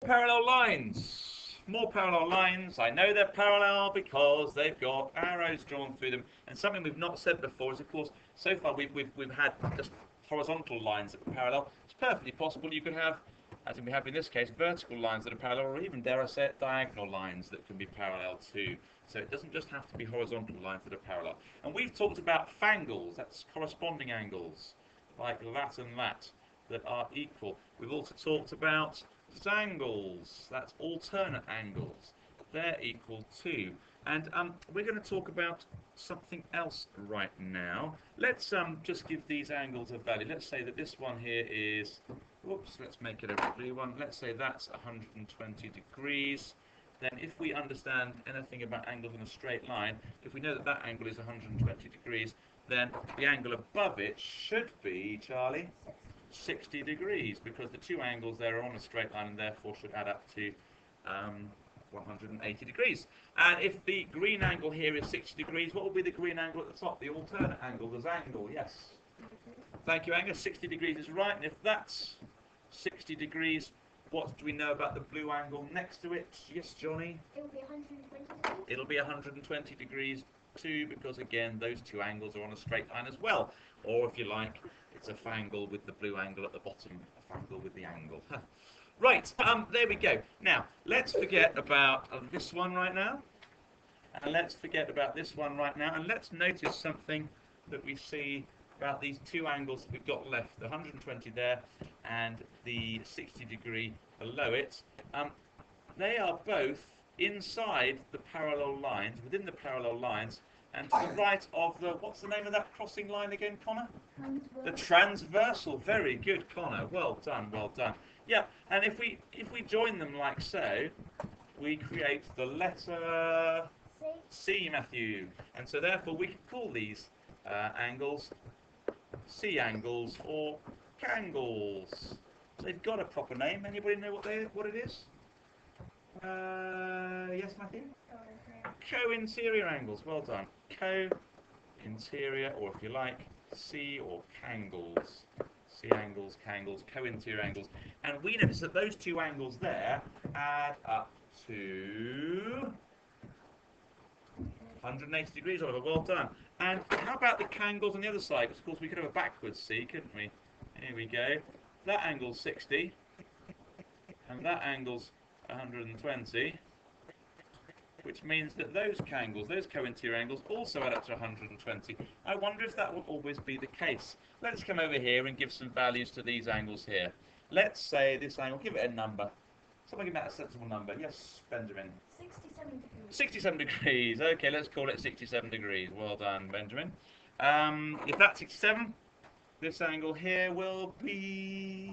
parallel lines. More parallel lines. I know they're parallel because they've got arrows drawn through them. And something we've not said before is, of course, so far we've had just horizontal lines that are parallel. It's perfectly possible you could have, as we have in this case, vertical lines that are parallel, or even, dare I say it, diagonal lines that can be parallel too. So it doesn't just have to be horizontal lines that are parallel. And we've talked about fangles, that's corresponding angles, like that and that are equal. We've also talked about zangles, that's alternate angles. They're equal too. And we're going to talk about something else right now. Let's just give these angles a value. Let's say that this one here is, whoops, let's make it a blue one. Let's say that's 120 degrees. Then if we understand anything about angles in a straight line, if we know that that angle is 120 degrees, then the angle above it should be, Charlie, 60 degrees, because the two angles there are on a straight line and therefore should add up to 180 degrees. And if the green angle here is 60 degrees, what will be the green angle at the top? The alternate angle, the zangle, yes. Thank you, Angus. 60 degrees is right. And if that's 60 degrees, what do we know about the blue angle next to it? Yes, Johnny? It will be 120 degrees. It'll be 120 degrees too, because again, those two angles are on a straight line as well. Or if you like, it's a fangle with the blue angle at the bottom, a fangle with the angle. Right, there we go. Now, let's forget about this one right now. And let's forget about this one right now. And let's notice something that we see about these two angles that we've got left. The 120 there and the 60 degree below it. They are both inside the parallel lines, within the parallel lines, and to the right of the, what's the name of that crossing line again, Connor? The transversal. Very good, Connor. Well done, well done. Yeah, and if we join them like so, we create the letter C, Matthew. And so therefore we can call these angles C angles or cangles. They've got a proper name. Anybody know what it is? Yes, Matthew? Co-interior angles. Well done. Co-interior, or if you like, C or cangles. C angles, cangles, co-interior angles. And we notice that those two angles there add up to 180 degrees, Oliver. Well done. And how about the cangles on the other side? Because of course we could have a backwards C, couldn't we? Here we go. That angle's 60, and that angle's 120, which means that those cangles, those co-interior angles, also add up to 120. I wonder if that will always be the case. Let's come over here and give some values to these angles here. Let's say this angle, give it a number. Someone give that a sensible number. Yes, Benjamin. 67 degrees. 67 degrees. Okay, let's call it 67 degrees. Well done, Benjamin. If that's 67, this angle here will be...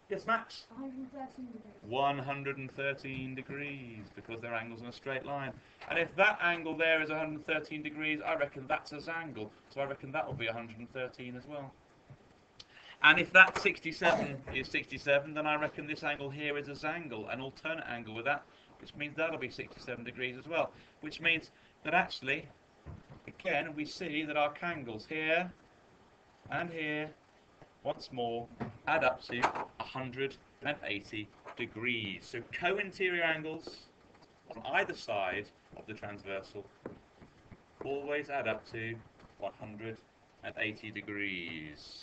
Yes, Max? 113 degrees. 113 degrees, because they're angles in a straight line. And if that angle there is 113 degrees, I reckon that's a zangle. So I reckon that will be 113 as well. And if that 67 is 67, then I reckon this angle here is a zangle, an alternate angle with that, which means that'll be 67 degrees as well. Which means that actually, again, we see that our cangles here and here, once more, add up to 180 degrees. So co-interior angles on either side of the transversal always add up to 180 degrees.